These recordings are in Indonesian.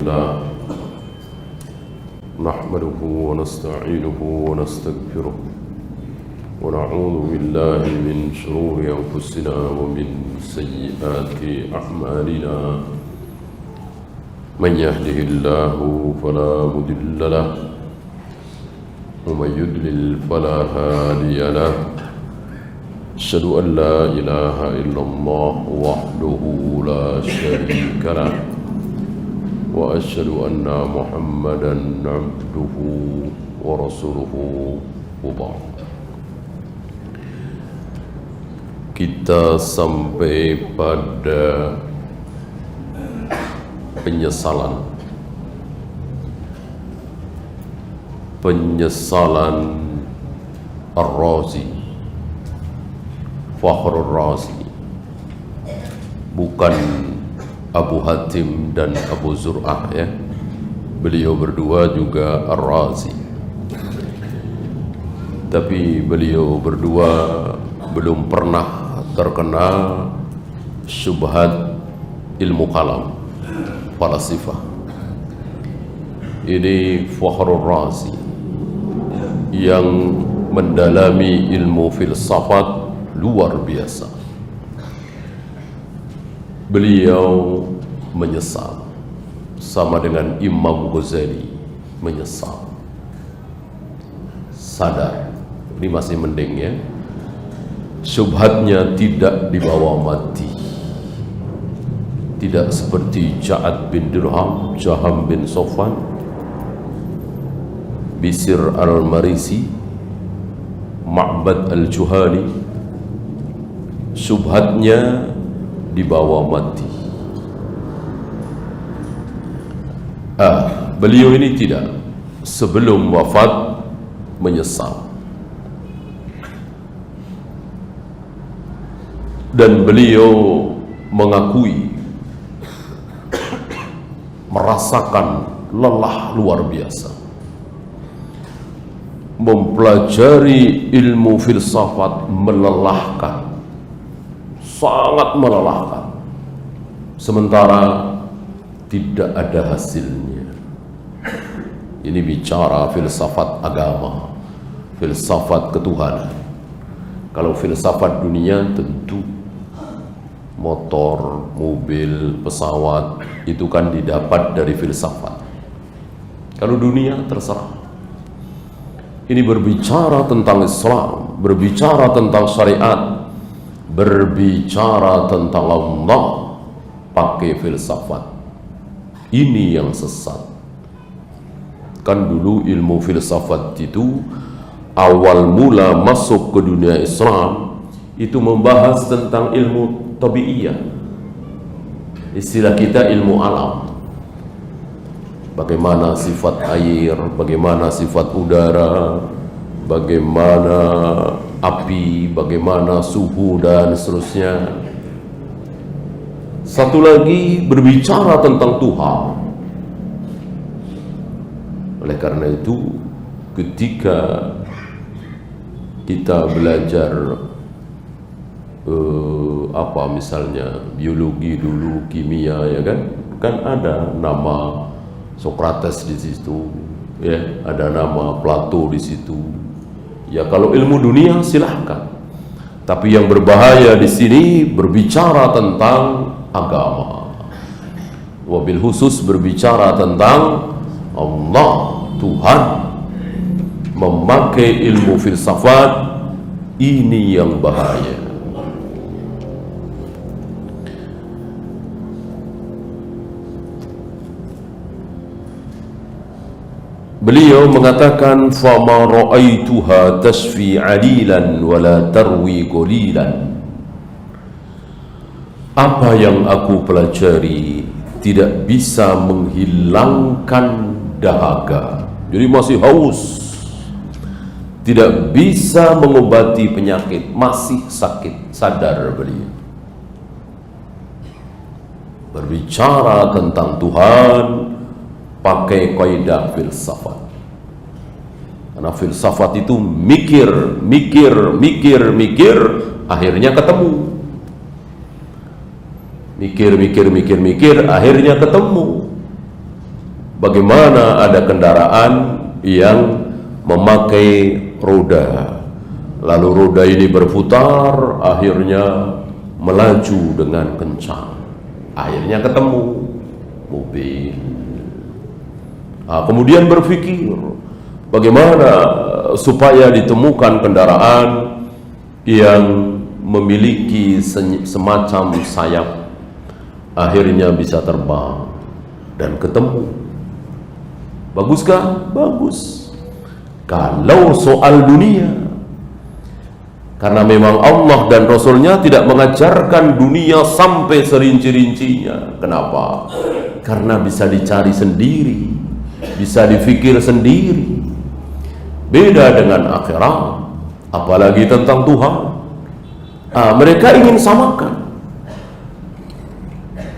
لله نحمده ونستعينه ونستغفره ونعوذ بالله من شرور أنفسنا ومن سيئات أعمالنا من يهده الله فلا مضل له ومن يضلل فلا هادي له أشهد أن لا إله إلا الله وحده لا شريك له وأشهد أن محمدا عبده ورسوله وبعد. Kita sampai pada penyesalan Ar-Razi, Fakhrur Razi, bukan Abu Hatim dan Abu Zur'ah ya. Beliau berdua juga Ar-Razi, tapi beliau berdua belum pernah terkena syubhat ilmu kalam, falasifah. Ini Fakhrur Razi yang mendalami ilmu filsafat luar biasa. Beliau menyesal, sama dengan Imam Ghazali menyesal, sadar ini masih mending ya, syubhatnya tidak dibawa mati, tidak seperti Ja'ad bin Dirham, Jaham bin Sofwan, Bisir al-Marisi, Ma'bad al-Juhani. Syubhatnya dibawa mati. Beliau ini tidak, sebelum wafat menyesal, dan beliau mengakui merasakan lelah luar biasa mempelajari ilmu filsafat. Melelahkan, sangat melelahkan, sementara tidak ada hasilnya. Ini bicara filsafat agama, filsafat ketuhanan. Kalau filsafat dunia tentu motor, mobil, pesawat itu kan didapat dari filsafat. Kalau dunia terserah. Ini berbicara tentang Islam, berbicara tentang syariat, berbicara tentang Allah pakai filsafat. Ini yang sesat. Kan dulu ilmu filsafat itu awal mula masuk ke dunia Islam itu membahas tentang ilmu tabi'iyah. Istilah kita ilmu alam. Bagaimana sifat air, bagaimana sifat udara, bagaimana api, bagaimana suhu dan seterusnya. Satu lagi berbicara tentang Tuhan. Oleh karena itu, ketika kita belajar misalnya biologi dulu, kimia ya kan ada nama Sokrates di situ, ya, ada nama Plato di situ. Ya kalau ilmu dunia silahkan, tapi yang berbahaya di sini berbicara tentang agama, wabil khusus berbicara tentang Allah, Tuhan, memakai ilmu filsafat. Ini yang bahaya. Beliau mengatakan, fama ra'aituha tashfi 'alilan wa la tarwi qalilan. Apa yang aku pelajari tidak bisa menghilangkan dahaga. Jadi masih haus, tidak bisa mengobati penyakit, masih sakit, sadar beliau. Berbicara tentang Tuhan pakai kaidah filsafat. Karena filsafat itu mikir, akhirnya ketemu. Mikir, akhirnya ketemu. Bagaimana ada kendaraan yang memakai roda, lalu roda ini berputar, akhirnya melaju dengan kencang, akhirnya ketemu mobil. Kemudian berpikir bagaimana supaya ditemukan kendaraan yang memiliki semacam sayap, akhirnya bisa terbang dan ketemu. Baguskah? Bagus. Kalau soal dunia, karena memang Allah dan Rasulnya tidak mengajarkan dunia sampai serinci-rincinya. Kenapa? Karena bisa dicari sendiri, bisa difikir sendiri. Beda dengan akhirat, apalagi tentang Tuhan. Mereka ingin samakan.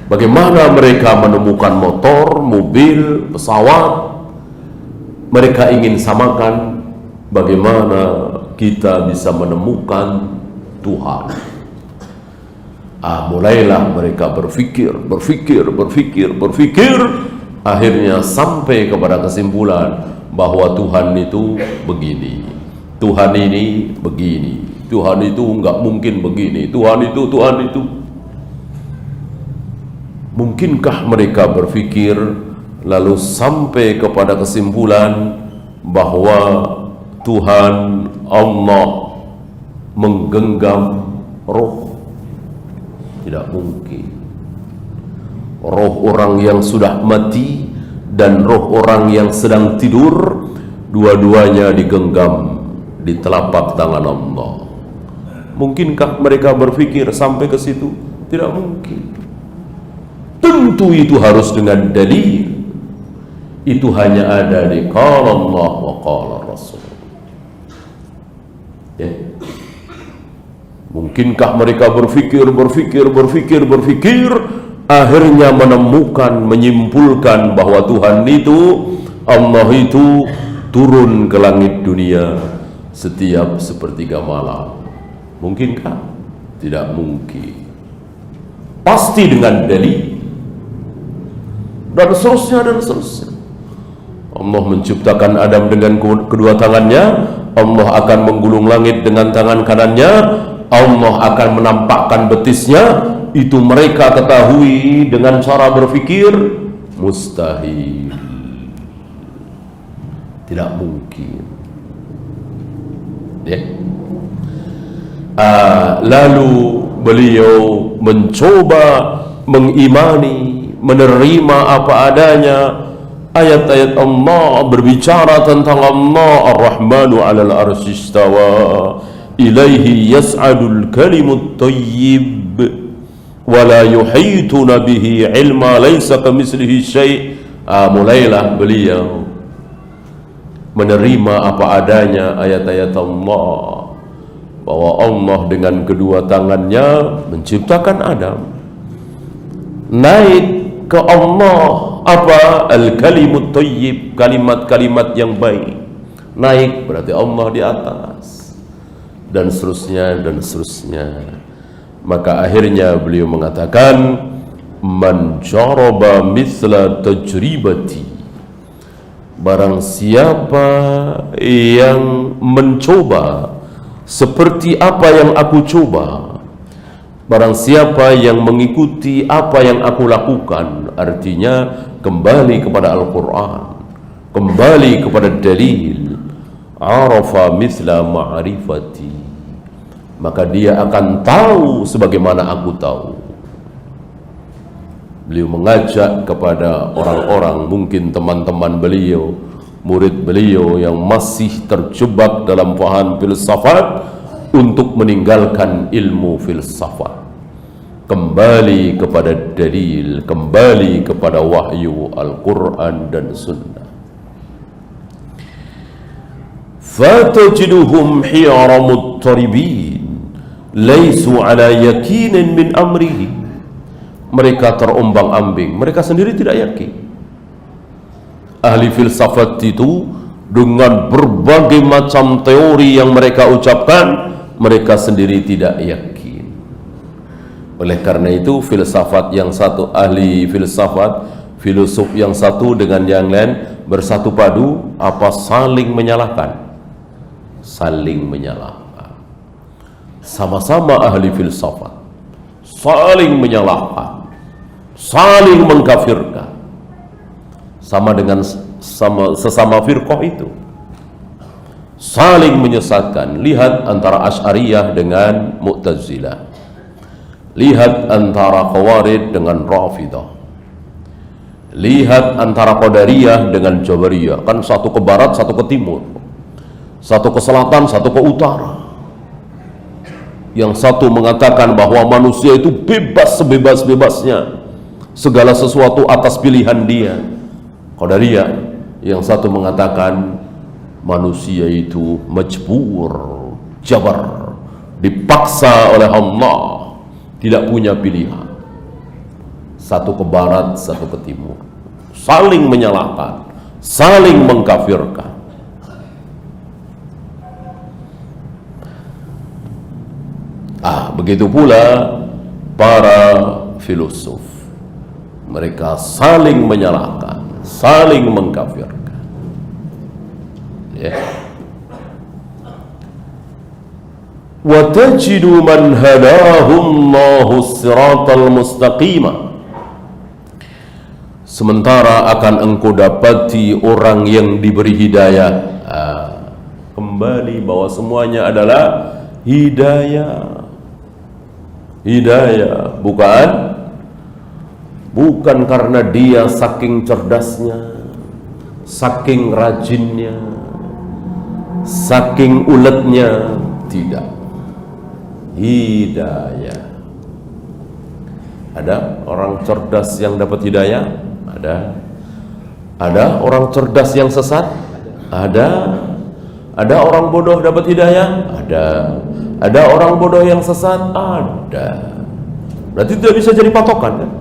Bagaimana mereka menemukan motor, mobil, pesawat? Mereka ingin samakan bagaimana kita bisa menemukan Tuhan. Mulailah mereka berpikir, akhirnya sampai kepada kesimpulan bahwa Tuhan itu begini, Tuhan ini begini, Tuhan itu enggak mungkin begini, Tuhan itu. Mungkinkah mereka berpikir lalu sampai kepada kesimpulan bahwa Tuhan Allah menggenggam roh? Tidak mungkin. Roh orang yang sudah mati dan roh orang yang sedang tidur, dua-duanya digenggam di telapak tangan Allah. Mungkinkah mereka berpikir sampai ke situ? Tidak mungkin. Tentu itu harus dengan dalil. Itu hanya ada di qala Allah wa qala Rasul. Mungkinkah mereka berpikir, akhirnya menemukan, menyimpulkan bahwa Tuhan itu, Allah itu turun ke langit dunia setiap sepertiga malam? Mungkinkah? Tidak mungkin. Pasti dengan dalil. Dan seterusnya. Allah menciptakan Adam dengan kedua tangannya, Allah akan menggulung langit dengan tangan kanannya, Allah akan menampakkan betisnya. Itu mereka ketahui dengan cara berpikir mustahil, tidak mungkin. Lalu beliau mencoba mengimani, menerima apa adanya. Ayat-ayat Allah berbicara tentang Allah Ar-Rahmanu 'alal arsy istawa, ilaihi yas'adul kalimut thayyib wa la yuhituna bihi ilma, laisa kamitslihi syai'. Mulailah beliau menerima apa adanya ayat-ayat Allah, bahwa Allah dengan kedua tangannya menciptakan Adam. Naik ke Allah apa? Al-kalimut thayyib, kalimat-kalimat yang baik. Naik berarti Allah di atas, dan seterusnya. Maka akhirnya beliau mengatakan, man jaraba mithla tajribati, barang siapa yang mencoba seperti apa yang aku coba, barang siapa yang mengikuti apa yang aku lakukan, artinya kembali kepada Al-Quran, kembali kepada dalil, arafa mithla ma'rifati, maka dia akan tahu sebagaimana aku tahu. Beliau mengajak kepada orang-orang, mungkin teman-teman beliau, murid beliau yang masih terjebak dalam paham filsafat, untuk meninggalkan ilmu filsafat, kembali kepada dalil, kembali kepada wahyu Al-Quran dan Sunnah. Fatajiduhum hiyara muttaribin, laisu ala yakinin min amrihi. Mereka terombang-ambing, mereka sendiri tidak yakin. Ahli filsafat itu dengan berbagai macam teori yang mereka ucapkan, mereka sendiri tidak yakin. Oleh karena itu filsafat yang satu, ahli filsafat Filosof yang satu dengan yang lain bersatu padu apa saling menyalahkan? Saling menyalahkan. Sama-sama ahli filsafat, saling menyalahkan, saling mengkafirkan. Sama dengan sesama firqah itu, saling menyesatkan. Lihat antara Asy'ariyah dengan Mu'tazilah, lihat antara Khawarij dengan Rafidah, lihat antara Qadariyah dengan Jabariyah. Kan satu ke barat, satu ke timur, satu ke selatan, satu ke utara. Yang satu mengatakan bahwa manusia itu bebas sebebas-bebasnya, segala sesuatu atas pilihan dia, Qadariyah. Yang satu mengatakan manusia itu majbur, jabar, dipaksa oleh Allah, tidak punya pilihan. Satu ke barat, satu ke timur, saling menyalahkan, saling mengkafirkan. Begitu pula para filosof, mereka saling menyalahkan, saling mengkafirkan. Ya. Wa tajidu man hadahullahu siratal mustaqima. Sementara akan engkau dapati orang yang diberi hidayah. Kembali bahwa semuanya adalah hidayah. Hidayah bukan karena dia saking cerdasnya, saking rajinnya, saking uletnya, tidak. Hidayah. Ada orang cerdas yang dapat hidayah? Ada orang cerdas yang sesat? Ada orang bodoh dapat hidayah? Ada orang bodoh yang sesat? Ada. Berarti tidak bisa jadi patokan, kan?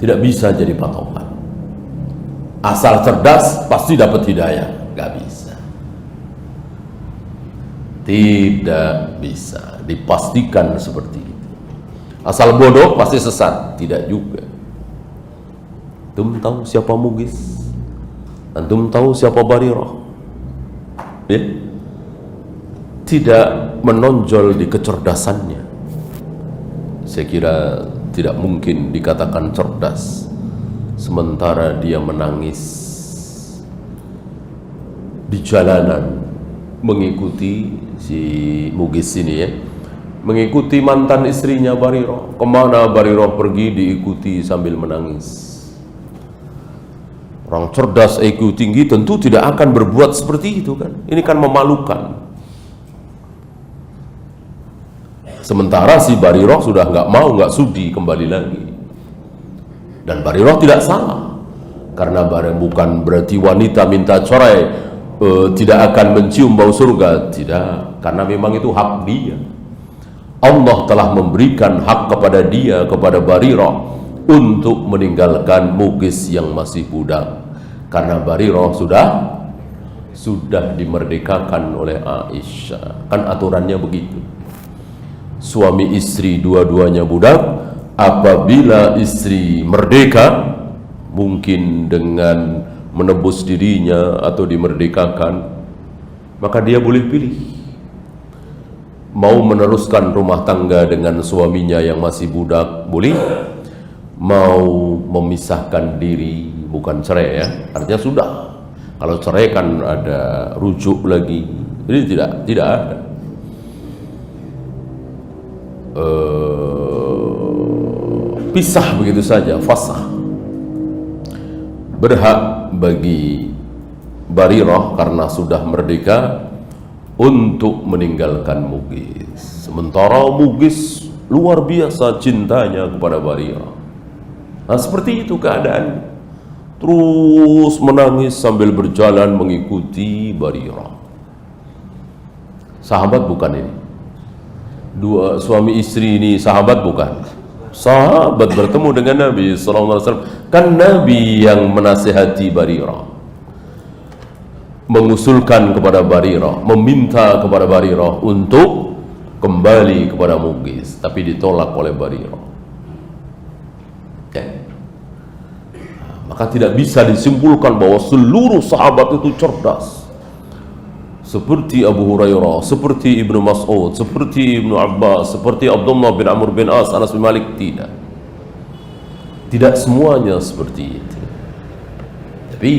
Tidak bisa jadi patokan. Asal cerdas pasti dapat hidayah? Gak bisa. Tidak bisa dipastikan seperti itu. Asal bodoh pasti sesat? Tidak juga. Antum tahu siapa Mughis? Antum tahu siapa Barirah? Ya? Tidak menonjol di kecerdasannya. Saya kira tidak mungkin dikatakan cerdas sementara dia menangis di jalanan mengikuti si Mughis ini, ya, mengikuti mantan istrinya Barirah. Kemana Barirah pergi diikuti sambil menangis. Orang cerdas IQ tinggi tentu tidak akan berbuat seperti itu, kan? Ini kan memalukan. Sementara si Barirah sudah nggak sudi kembali lagi. Dan Barirah tidak salah, karena bukan berarti wanita minta cerai tidak akan mencium bau surga. Tidak, karena memang itu hak dia. Allah telah memberikan hak kepada dia, kepada Barirah, untuk meninggalkan Mughis yang masih budak, karena Barirah sudah dimerdekakan oleh Aisyah. Kan aturannya begitu. Suami istri dua-duanya budak. Apabila istri merdeka, mungkin dengan menebus dirinya atau dimerdekakan, maka dia boleh pilih mau meneruskan rumah tangga dengan suaminya yang masih budak, boleh. Mau memisahkan diri, bukan cerai, ya, artinya sudah. Kalau cerai kan ada rujuk lagi, jadi tidak ada. Pisah begitu saja, fasah. Berhak bagi Barirah karena sudah merdeka untuk meninggalkan Mughis. Sementara Mughis luar biasa cintanya kepada Barirah. Nah, seperti itu keadaan. Terus menangis sambil berjalan mengikuti Barirah. Sahabat bukan ini? Dua suami istri ini sahabat bukan? Sahabat bertemu dengan Nabi SAW. Kan Nabi yang menasihati Barirah, mengusulkan kepada Barirah, meminta kepada Barirah untuk kembali kepada Mughis, tapi ditolak oleh Barirah. Maka tidak bisa disimpulkan bahwa seluruh sahabat itu cerdas seperti Abu Hurairah, seperti Ibnu Mas'ud, seperti Ibnu Abbas, seperti Abdullah bin Amr bin As, Anas bin Malik. Tidak semuanya seperti itu. Tapi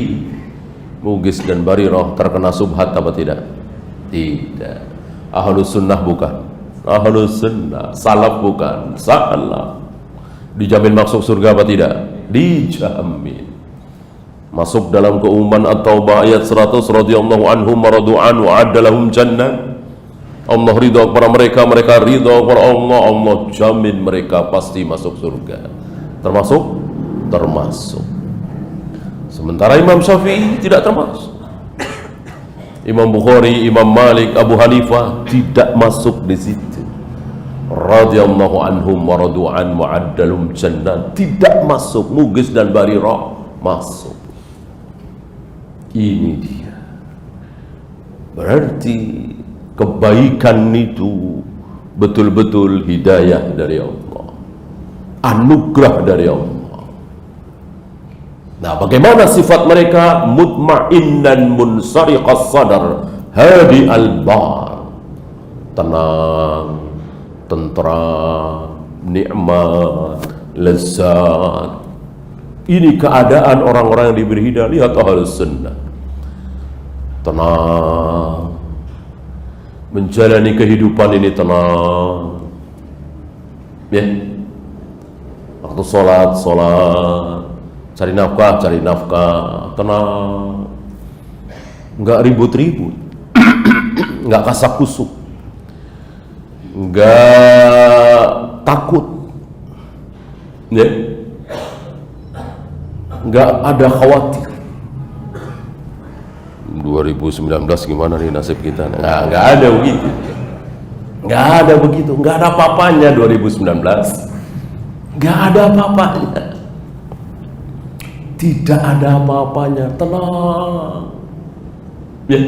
Mughis dan Barirah terkena subhat apa tidak? Tidak. Ahlus sunnah bukan. Ahlus sunnah. Salaf bukan. Salaf. Dijamin masuk surga apa tidak? Dijamin. Masuk dalam keumuman At-Taubah ayat 100, radhiyallahu anhum wa radu'an wa adda lahum jannah. Allah ridha kepada mereka, mereka ridha kepada Allah. Allah jamin mereka pasti masuk surga. Termasuk. Sementara Imam Syafi'i tidak termasuk. Imam Bukhari, Imam Malik, Abu Hanifah tidak masuk di situ. Radhiyallahu anhum wa radu'an wa adda lahum jannah, tidak masuk. Mughis dan Barirah masuk. Ini dia. Berarti kebaikan itu betul-betul hidayah dari Allah, anugerah dari Allah. Nah, bagaimana sifat mereka? Mutma'innan munsariqas sadar hadi al-bar, tenang, tentram, nikmat, lezat. Ini keadaan orang-orang yang diberi hidayah. Lihat Ahlus Sunnah, tenang, menjalani kehidupan ini tenang, ya. Waktu sholat, cari nafkah, tenang, nggak ribut-ribut, nggak kasak kusuk, nggak takut, ya, nggak ada khawatir. 2019 gimana nih nasib kita? Nggak ada begitu, nggak ada apa-apanya. 2019 nggak ada apa-apanya, tidak ada apa-apanya, tenang, ya.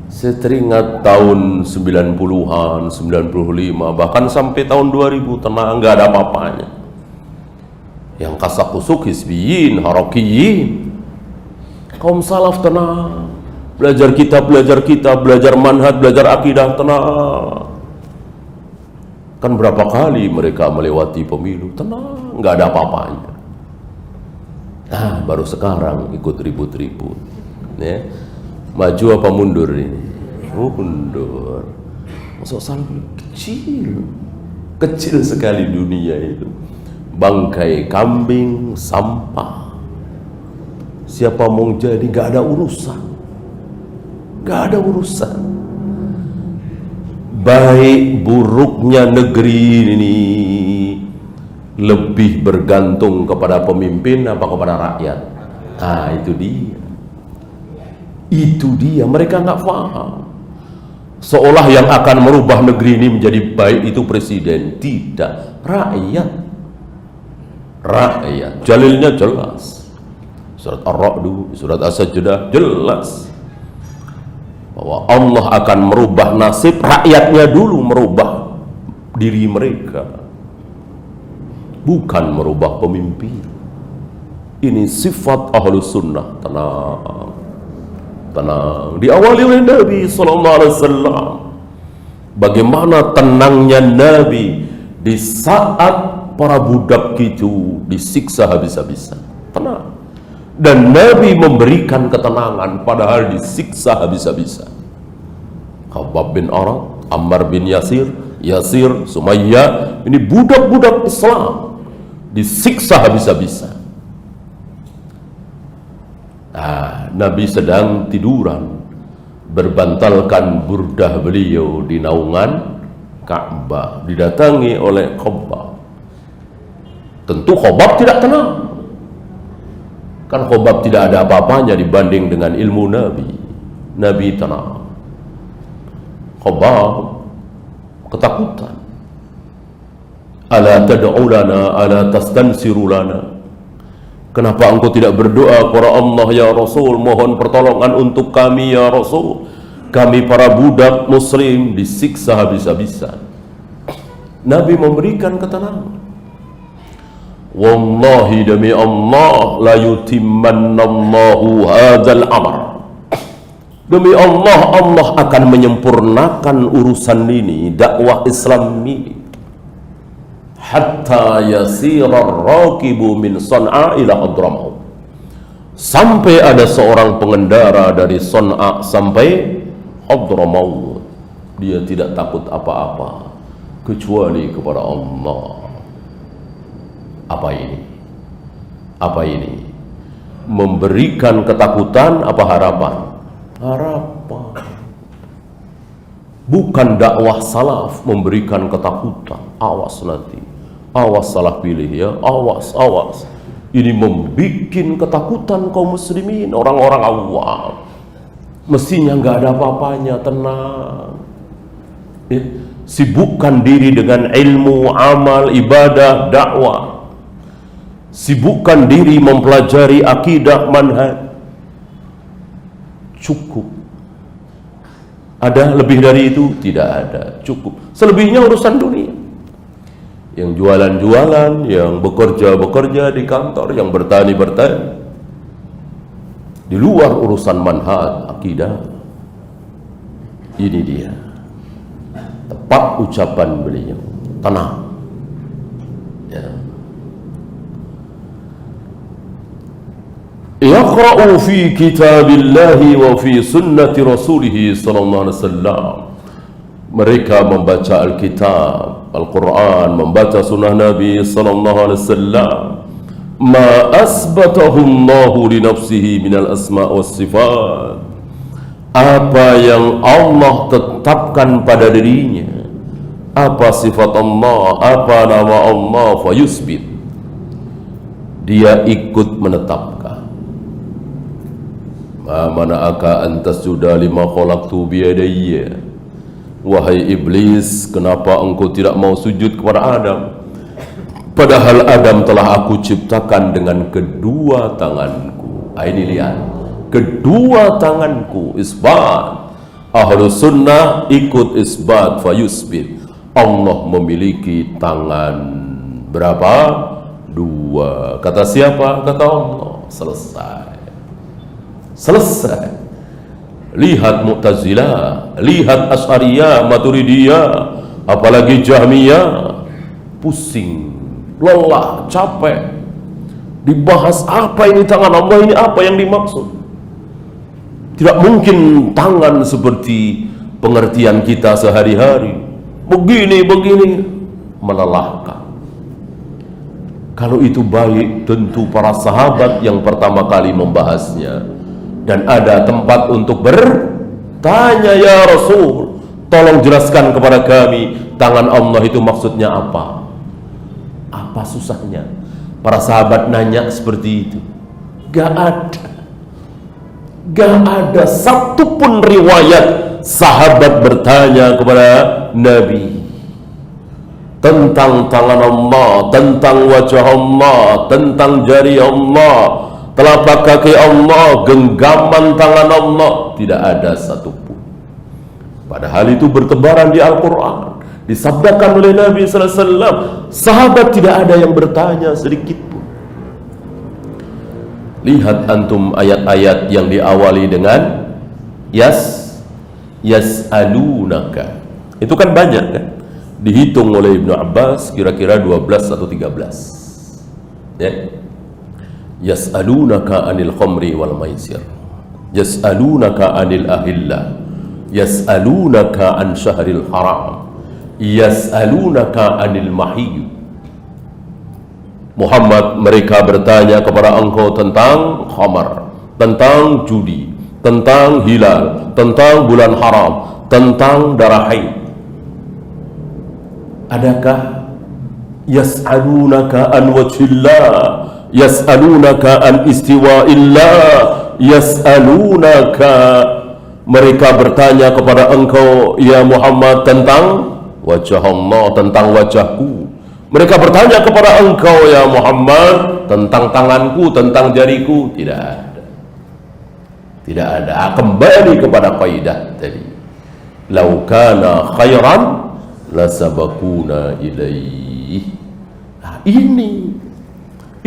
Saya teringat tahun 90-an, 95, bahkan sampai tahun 2000, tenang, nggak ada apa-apanya. Yang kasak kusuk hizbiyin, harakiyin, kaum salaf tenang, belajar kitab, belajar manhaj, belajar akidah, tenang. Kan berapa kali mereka melewati pemilu, tenang, nggak ada apa-apanya. Nah, baru sekarang ikut ribut-ribut, ya. Maju apa mundur ini? Mundur. Masuk salaf kecil sekali dunia itu. Bangkai kambing, sampah. Siapa mau jadi, gak ada urusan. Baik buruknya negeri ini lebih bergantung kepada pemimpin apa kepada rakyat. Nah, itu dia. Mereka nggak paham. Seolah yang akan merubah negeri ini menjadi baik itu presiden. Tidak, rakyat. Jalilnya jelas. Surat Ar-Ra'd, surat As-Sajdah jelas bahwa Allah akan merubah nasib rakyatnya dulu, merubah diri mereka, bukan merubah pemimpin. Ini sifat Ahlus Sunnah, tenang. Diawali oleh Nabi SAW. Bagaimana tenangnya Nabi di saat para budak itu disiksa habis-habisan, tenang. Dan Nabi memberikan ketenangan padahal disiksa habis-habisan. Khabbab bin Arad, Ammar bin Yasir, Sumayyah, ini budak-budak Islam disiksa habis-habisan. Nah, Nabi sedang tiduran, berbantalkan burdah beliau di naungan Ka'bah, didatangi oleh Khabbab. Tentu Khabbab tidak tenang. Kan Khabbab tidak ada apa-apanya dibanding dengan ilmu Nabi. Nabi tenang. Khabbab ketakutan. Ala tad'u lana, ala tastansiru lana. Kenapa engkau tidak berdoa kepada Allah ya Rasul, mohon pertolongan untuk kami ya Rasul. Kami para budak muslim disiksa habis-habisan. Nabi memberikan ketenangan. wallahi demi Allah la yutimmannallahu hadzal amr, demi Allah, Allah akan menyempurnakan urusan ini, dakwah Islam ini, hatta yasirar rakibu min San'a ila Hadramaut, sampai ada seorang pengendara dari San'a sampai Hadramaut, dia tidak takut apa-apa kecuali kepada Allah. Apa ini? Apa ini? Memberikan ketakutan apa harapan? Harapan. Bukan dakwah salaf memberikan ketakutan. Awas nanti, awas salah pilih ya, awas, awas. Ini membuat ketakutan kaum muslimin, orang-orang awam. Mestinya nggak ada apa-apanya, tenang. Sibukkan diri dengan ilmu, amal, ibadah, dakwah. Sibukkan diri mempelajari akidah, manhaj. Cukup. Ada lebih dari itu? Tidak ada. Cukup. Selebihnya urusan dunia. Yang jualan-jualan, yang bekerja-bekerja di kantor, yang bertani-bertani. Di luar urusan manhaj, akidah. Ini dia. Tepat ucapan beliau. Tenang. Ya. Yaqra'u fi kitabillahi wa fi sunnati rasulih sallallahu alaihi wasallam. Mereka membaca Alkitab, Al-Quran, membaca sunnah Nabi sallallahu alaihi wasallam. Ma asbatahu Allahu li nafsihi minal asma' was sifat. Apa yang Allah tetapkan pada dirinya, apa sifat Allah, apa nama Allah, fayusbit, dia ikut menetapkan. Ma mana'aka an tasjuda lima khalaqtu biyadayya. Wahai iblis, kenapa engkau tidak mau sujud kepada Adam, padahal Adam telah aku ciptakan dengan kedua tanganku. Ini lihat, kedua tanganku. Isbat. Ahlus sunnah ikut isbat, fayusbit. Allah memiliki tangan berapa? Dua. Kata siapa? Kata Allah. Selesai. Selesai. Lihat Mu'tazilah, lihat Asy'ariyah, Maturidiyah, apalagi Jahmiyah, pusing, lelah, capek. Dibahas apa ini tangan Allah, ini apa yang dimaksud. Tidak mungkin tangan seperti pengertian kita sehari-hari. Begini, melelahkan. Kalau itu baik, tentu para sahabat yang pertama kali membahasnya. Dan ada tempat untuk bertanya, ya Rasul, tolong jelaskan kepada kami, tangan Allah itu maksudnya apa? Apa susahnya? Para sahabat nanya seperti itu. Gak ada satupun riwayat sahabat bertanya kepada Nabi tentang tangan Allah, tentang wajah Allah, tentang jari Allah, telapak kaki Allah, genggaman tangan Allah. Tidak ada satupun. Padahal itu bertebaran di Al-Quran, disabdakan oleh Nabi sallallahu alaihi wasallam. Sahabat tidak ada yang bertanya sedikit pun. Lihat antum ayat-ayat yang diawali dengan yas'alunaka. Itu kan banyak kan? Dihitung oleh Ibnu Abbas kira-kira 12 atau 13. Ya. Yas'alunaka anil khamri wal maisir, yas'alunaka anil ahillah, yas'alunaka an syahril haram, yas'alunaka anil mahiyyu. Muhammad, mereka bertanya kepada engkau tentang khamar, tentang judi, tentang hilal, tentang bulan haram, tentang darah haid. Adakah yas'alunaka an wajhillah, yas'alunaka an istiwa'illah, yas'alunaka, mereka bertanya kepada engkau ya Muhammad tentang wajah Allah, tentang wajahku. Mereka bertanya kepada engkau ya Muhammad tentang tanganku, tentang jariku. Tidak ada. Tidak ada. Kembali kepada kaidah tadi. Lau kana khairan lasabakuna ilaih. Nah, ini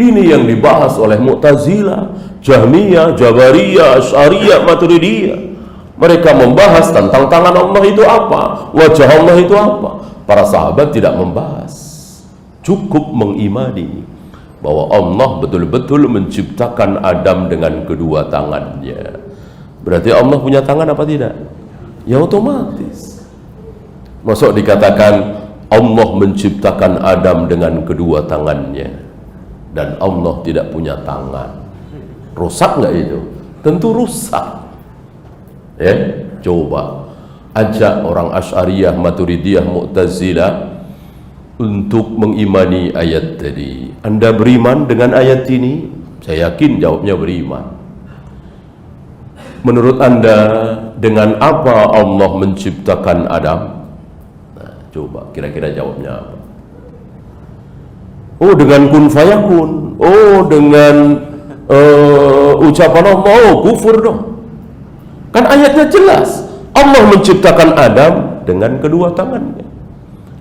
Ini yang dibahas oleh Mu'tazilah, Jahmiyah, Jabariyah, Asy'ariyah, Maturidiyah. Mereka membahas tentang tangan Allah itu apa, wajah Allah itu apa. Para sahabat tidak membahas, cukup mengimani bahwa Allah betul-betul menciptakan Adam dengan kedua tangannya. Berarti Allah punya tangan apa tidak? Ya otomatis. Masuk dikatakan Allah menciptakan Adam dengan kedua tangannya dan Allah tidak punya tangan. Rusak nggak itu? Tentu rusak. Ya, coba ajak orang Asy'ariyah, Maturidiyah, Mu'tazilah untuk mengimani ayat tadi. Anda beriman dengan ayat ini? Saya yakin jawabnya beriman. Menurut Anda, dengan apa Allah menciptakan Adam? Nah, coba kira-kira jawabnya apa? Oh, dengan kun fayakun. Oh, dengan ucapan Allah. Oh, kufur dong. Kan ayatnya jelas. Allah menciptakan Adam dengan kedua tangannya.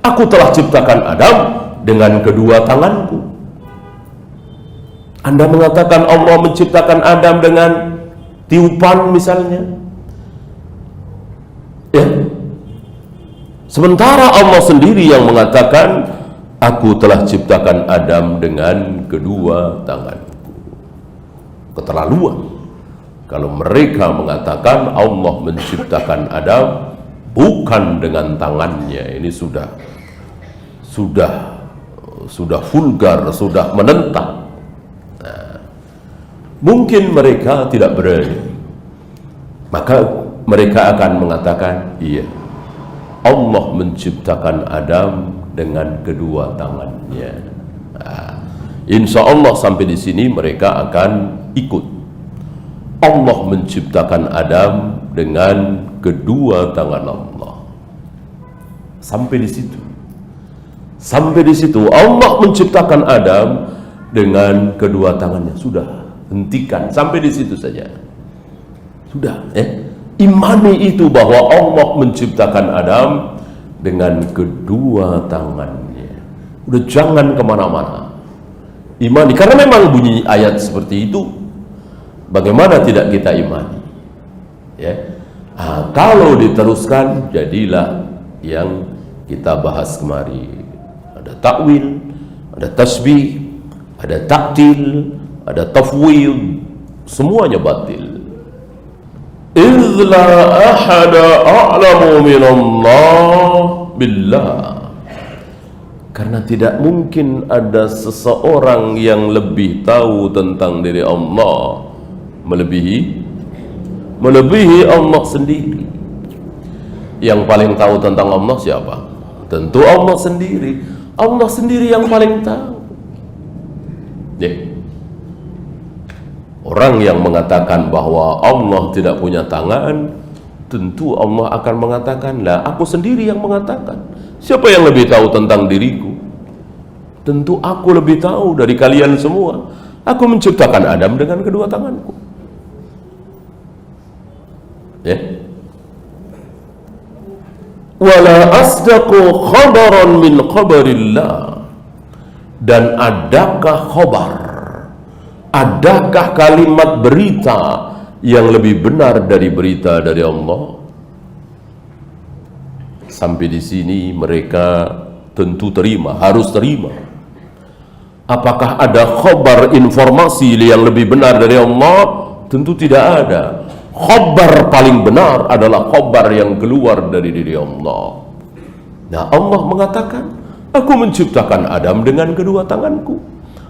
Aku telah ciptakan Adam dengan kedua tanganku. Anda mengatakan Allah menciptakan Adam dengan tiupan misalnya, ya. Sementara Allah sendiri yang mengatakan, aku telah ciptakan Adam dengan kedua tanganku. Keterlaluan kalau mereka mengatakan Allah menciptakan Adam bukan dengan tangannya. Ini sudah vulgar, sudah menentang. Nah, mungkin mereka tidak berani, maka mereka akan mengatakan, iya, Allah menciptakan Adam dengan kedua tangannya. Nah, insya Allah sampai di sini mereka akan ikut. Allah menciptakan Adam dengan kedua tangan Allah. Sampai di situ. Sampai di situ Allah menciptakan Adam dengan kedua tangannya. Sudah, hentikan sampai di situ saja. Sudah, imani itu bahwa Allah menciptakan Adam dengan kedua tangannya. Udah, jangan kemana-mana. Imani, karena memang bunyi ayat seperti itu. Bagaimana tidak kita imani? Ya, kalau diteruskan, jadilah yang kita bahas kemari. Ada takwil, ada tasbih, ada taktil, ada tafwid, semuanya batil. إِذْ لَا أَحَدَ أَعْلَمُ مِنَ اللَّهِ بِاللَّهِ. Karena tidak mungkin ada seseorang yang lebih tahu tentang diri Allah melebihi Allah sendiri. Yang paling tahu tentang Allah siapa? Tentu Allah sendiri. Allah sendiri yang paling tahu. Orang yang mengatakan bahwa Allah tidak punya tangan, tentu Allah akan mengatakan, lah aku sendiri yang mengatakan. Siapa yang lebih tahu tentang diriku? Tentu aku lebih tahu dari kalian semua. Aku menciptakan Adam dengan kedua tanganku. Ya. Wala asdaqu khabaran min khabarillah. Dan adakah khabar, adakah kalimat berita yang lebih benar dari berita dari Allah? Sampai di sini mereka tentu terima, harus terima. Apakah ada khabar, informasi yang lebih benar dari Allah? Tentu tidak ada. Khabar paling benar adalah khabar yang keluar dari diri Allah. Nah, Allah mengatakan, aku menciptakan Adam dengan kedua tanganku.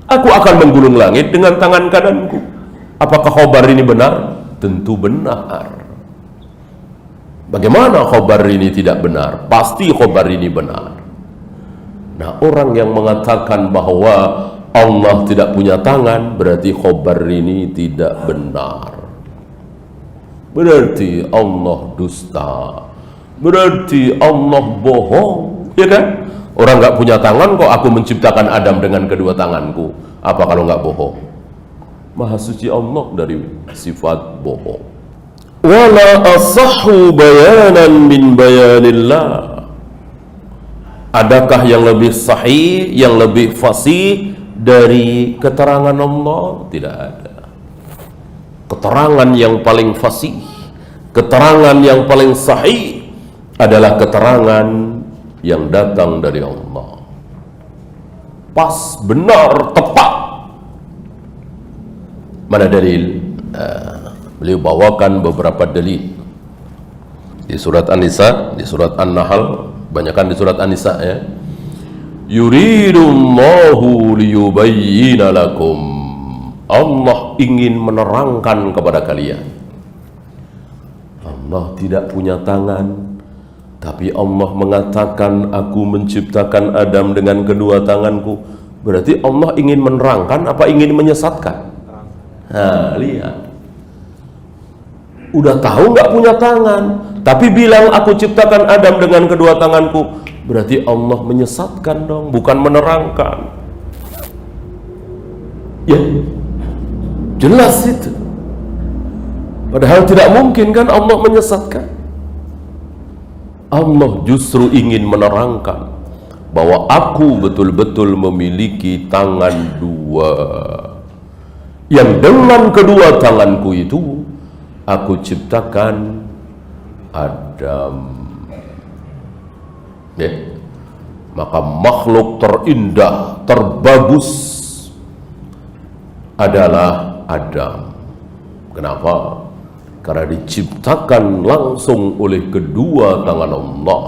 Aku akan menggulung langit dengan tangan kananku. Apakah khabar ini benar? Tentu benar. Bagaimana khabar ini tidak benar? Pasti khabar ini benar. Nah, orang yang mengatakan bahwa Allah tidak punya tangan, berarti khabar ini tidak benar. Berarti Allah dusta. Berarti Allah bohong, ya kan? Orang nggak punya tangan kok aku menciptakan Adam dengan kedua tanganku. Apa kalau nggak bohong? Maha suci Allah dari sifat bohong. Wala asahhu bayanan min bayanillah. Adakah yang lebih sahih, yang lebih fasih dari keterangan Allah? Tidak ada. Keterangan yang paling fasih, keterangan yang paling sahih adalah keterangan yang datang dari Allah. Pas, benar, tepat. Mana dalil? Beliau bawakan beberapa dalil di surat An-Nisa, di surat An-Nahl, banyakkan di surat An-Nisa ya. Yuridullahu liyubayyina lakum. Allah ingin menerangkan kepada kalian. Allah tidak punya tangan, tapi Allah mengatakan, aku menciptakan Adam dengan kedua tanganku. Berarti Allah ingin menerangkan apa ingin menyesatkan? Nah, lihat. Udah tahu nggak punya tangan, tapi bilang aku ciptakan Adam dengan kedua tanganku. Berarti Allah menyesatkan dong, bukan menerangkan. Ya, jelas itu. Padahal tidak mungkin kan Allah menyesatkan. Allah justru ingin menerangkan bahwa aku betul-betul memiliki tangan dua, yang dengan kedua tanganku itu aku ciptakan Adam. Ya. Maka makhluk terindah, terbagus adalah Adam. Kenapa? Karena diciptakan langsung oleh kedua tangan Allah.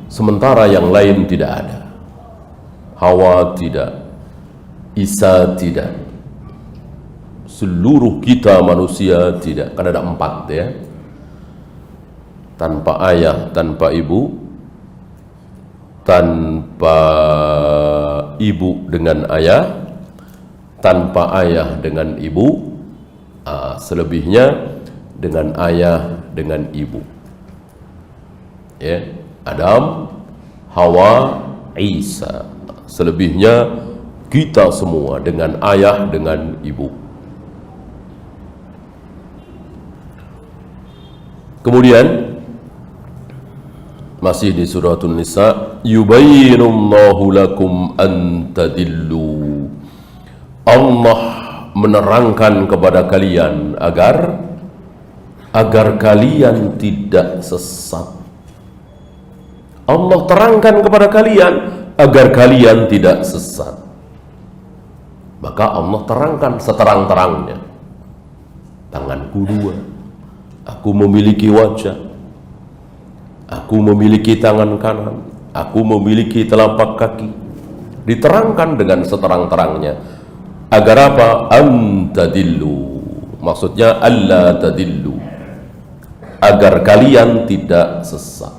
Sementara yang lain tidak ada. Hawa tidak, Isa tidak, seluruh kita manusia tidak. Kan ada 4 ya. Tanpa ayah, tanpa ibu, tanpa ibu dengan ayah, tanpa ayah dengan ibu, selebihnya dengan ayah dengan ibu. Ya, Adam, Hawa, Isa. Selebihnya kita semua dengan ayah dengan ibu. Kemudian masih di suratun Nisa, yubayyinullahu lakum an tadillu. Allah menerangkan kepada kalian agar kalian tidak sesat. Allah terangkan kepada kalian agar kalian tidak sesat. Maka Allah terangkan seterang-terangnya. Tanganku dua, aku memiliki wajah, aku memiliki tangan kanan, aku memiliki telapak kaki. Diterangkan dengan seterang-terangnya. Agar apa? Antadillu. Maksudnya alla tadillu. Agar kalian tidak sesat.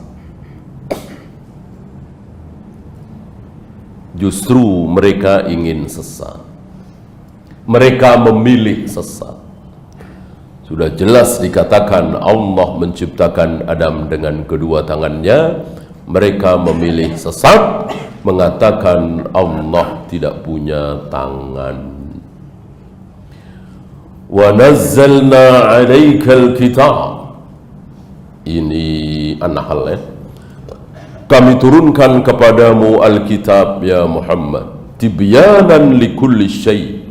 Justru mereka ingin sesat. Mereka memilih sesat. Sudah jelas dikatakan Allah menciptakan Adam dengan kedua tangannya. Mereka memilih sesat, mengatakan Allah tidak punya tangan. Wa nazzalna 'alaikal kitab. Ini An-Nahl ya. Kami turunkan kepadamu Alkitab ya Muhammad, tibyanan likulli syai',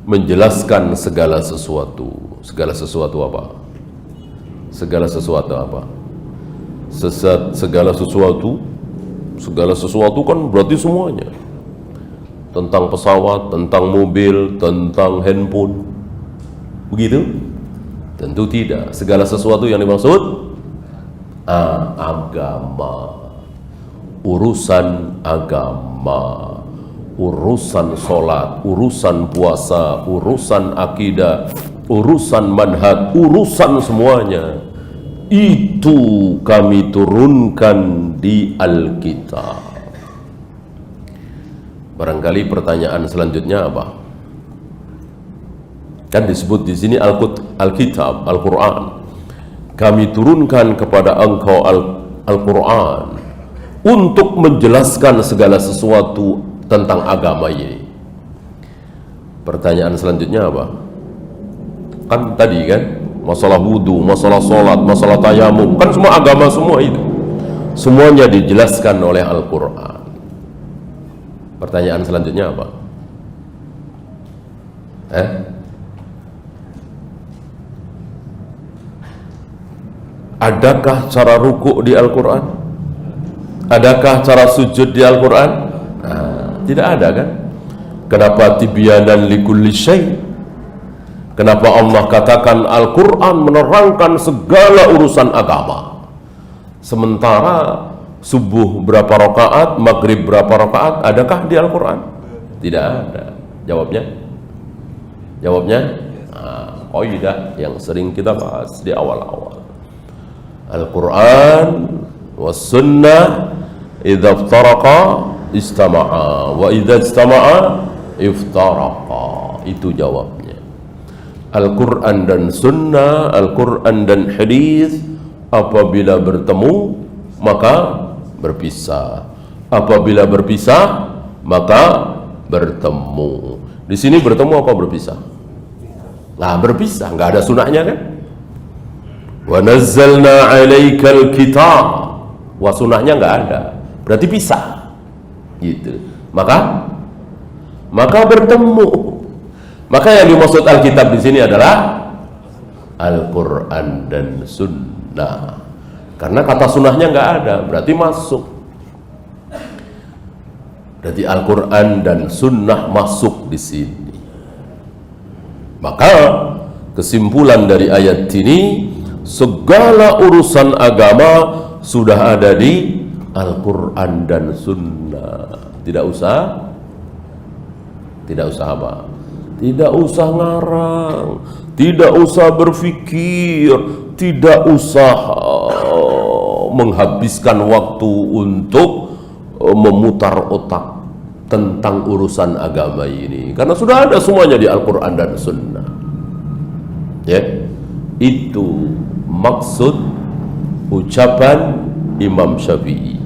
menjelaskan segala sesuatu. Segala sesuatu apa? Segala sesuatu apa? Segala sesuatu kan berarti semuanya. Tentang pesawat, tentang mobil, tentang handphone. Begitu? Tentu tidak. Segala sesuatu yang dimaksud agama. Urusan agama, urusan sholat, urusan puasa, urusan akidah, urusan manhaj, urusan semuanya itu kami turunkan di Alkitab. Barangkali pertanyaan selanjutnya apa? Kan disebut di sini Alkitab, Al-Quran. Kami turunkan kepada engkau Al-Quran untuk menjelaskan segala sesuatu tentang agama ini. Pertanyaan selanjutnya apa? Kan tadi kan masalah wudu, masalah sholat, masalah tayamum, kan semua agama semua itu. Semuanya dijelaskan oleh Al-Quran. Pertanyaan selanjutnya apa? Eh? Adakah cara ruku' di Al-Quran? Adakah cara sujud di Al-Quran? Nah, tidak ada kan? Kenapa tibyanan likulli syai'? Kenapa Allah katakan Al-Quran menerangkan segala urusan agama? Sementara subuh berapa rakaat, maghrib berapa rakaat, adakah di Al-Quran? Tidak ada. Jawabnya? Qaidah yang sering kita bahas di awal-awal. Al-Quran was sunnah idza iftaraqa istama'a wa idza istama'a iftaraqa. Itu jawabnya. Al-Quran dan sunnah, Al-Quran dan hadis apabila bertemu maka berpisah. Apabila berpisah maka bertemu. Di sini bertemu apa berpisah? Nah, berpisah, nggak ada sunahnya kan? Wa nazzalna 'alaikal kitab. Wa sunahnya nggak ada. Berarti pisah. Gitu. Maka bertemu. Maka yang dimaksud Alkitab di sini adalah Al-Quran dan Sunnah. Karena kata sunnahnya nggak ada, berarti masuk. Berarti Al-Quran dan Sunnah masuk di sini. Maka kesimpulan dari ayat ini, segala urusan agama sudah ada di Al-Quran dan Sunnah. Tidak usah apa? Tidak usah ngarang, tidak usah berpikir, tidak usah menghabiskan waktu untuk memutar otak tentang urusan agama ini, karena sudah ada semuanya di Al-Quran dan Sunnah. Ya, itu maksud ucapan Imam Syafi'i.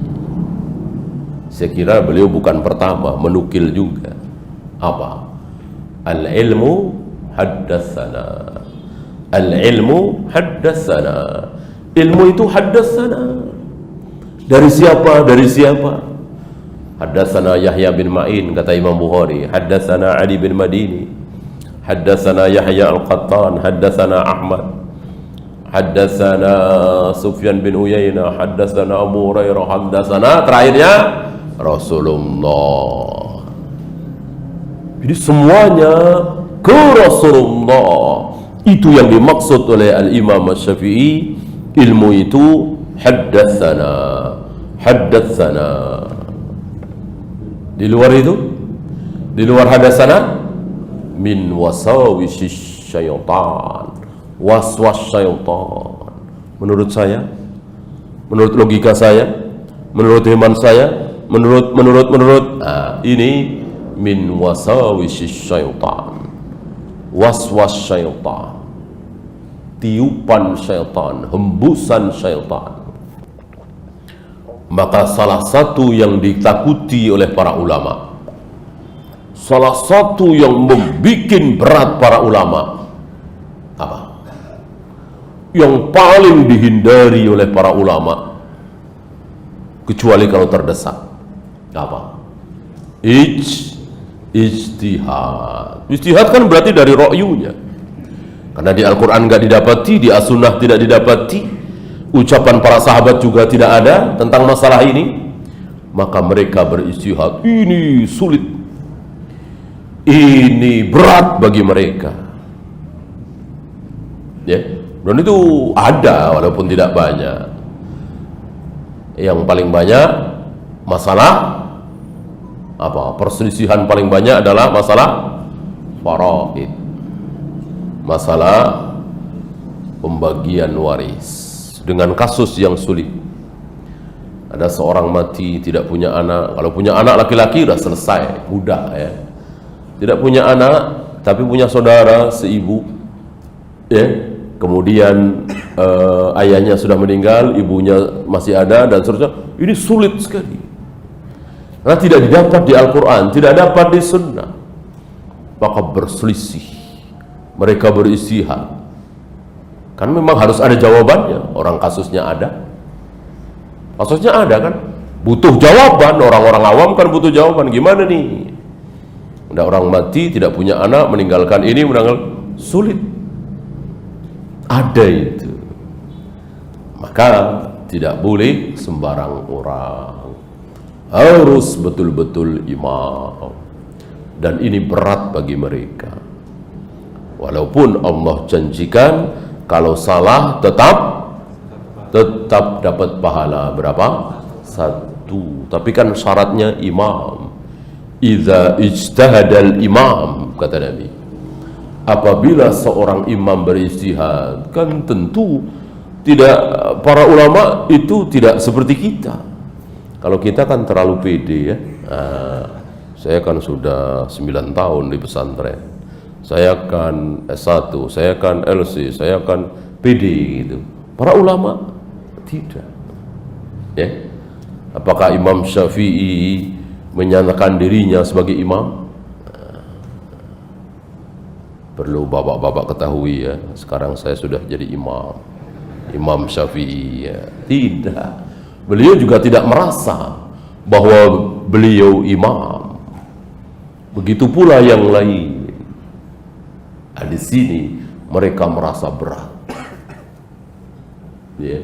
Saya kira beliau bukan pertama menukil juga. Apa? Al-ilmu haddatsana. Al-ilmu haddatsana. Ilmu itu haddatsana. Dari siapa? Dari siapa? Haddatsana Yahya bin Ma'in, kata Imam Bukhari. Haddatsana Ali bin Madini. Haddatsana Yahya Al-Qattan. Haddatsana Ahmad. Haddatsana Sufyan bin Uyainah. Haddatsana Abu Hurairah. Haddatsana, terakhirnya Rasulullah. Jadi semuanya ke Rasulullah. Itu yang dimaksud oleh Al-Imam Syafi'i. Ilmu itu haddatsana, haddatsana. Di luar itu, di luar haddatsana, min wasawisyis syaitan, waswas syaitan. Menurut saya, menurut logika saya, menurut iman saya, menurut ini min wasawisyis syaitan, waswas syaitan, tiupan syaitan, hembusan syaitan. Maka salah satu yang ditakuti oleh para ulama, salah satu yang membuat berat para ulama, apa? Yang paling dihindari oleh para ulama, kecuali kalau terdesak, apa? Ijtihad. Ijtihad kan berarti dari ra'yunya. Karena di Al-Quran nggak didapati, di As-Sunnah tidak didapati, ucapan para sahabat juga tidak ada tentang masalah ini. Maka mereka berijtihad. Ini sulit, ini berat bagi mereka. Ya, dan itu ada walaupun tidak banyak. Yang paling banyak masalah apa? Perselisihan paling banyak adalah masalah faraid, masalah pembagian waris. Dengan kasus yang sulit, ada seorang mati tidak punya anak. Kalau punya anak laki-laki sudah selesai, mudah ya. Tidak punya anak tapi punya saudara seibu, ya. Kemudian ayahnya sudah meninggal, ibunya masih ada dan seterusnya. Ini sulit sekali karena tidak didapat di Al-Quran, tidak dapat di Sunnah. Maka berselisih, mereka beristihad. Kan memang harus ada jawabannya. Orang kasusnya ada, kan, butuh jawaban. Orang-orang awam kan butuh jawaban. Gimana nih? Ada orang mati tidak punya anak, meninggalkan ini sulit. Ada itu. Maka tidak boleh sembarang orang, harus betul-betul imam. Dan ini berat bagi mereka. Walaupun Allah janjikan kalau salah tetap dapat pahala berapa? 1. Tapi kan syaratnya imam. Idza ijtahadal imam, kata Nabi. Apabila seorang imam berijtihad, kan tentu tidak, para ulama itu tidak seperti kita. Kalau kita kan terlalu pede ya. Saya kan sudah 9 tahun di pesantren. Saya kan S1, saya kan LC, saya kan PD gitu. Para ulama tidak. Ya. Apakah Imam Syafi'i menyatakan dirinya sebagai imam? Perlu bapak-bapak ketahui ya, sekarang saya sudah jadi Imam Syafi'i ya. Tidak. Beliau juga tidak merasa bahwa beliau imam. Begitu pula yang lain. Di sini mereka merasa berat. Ya.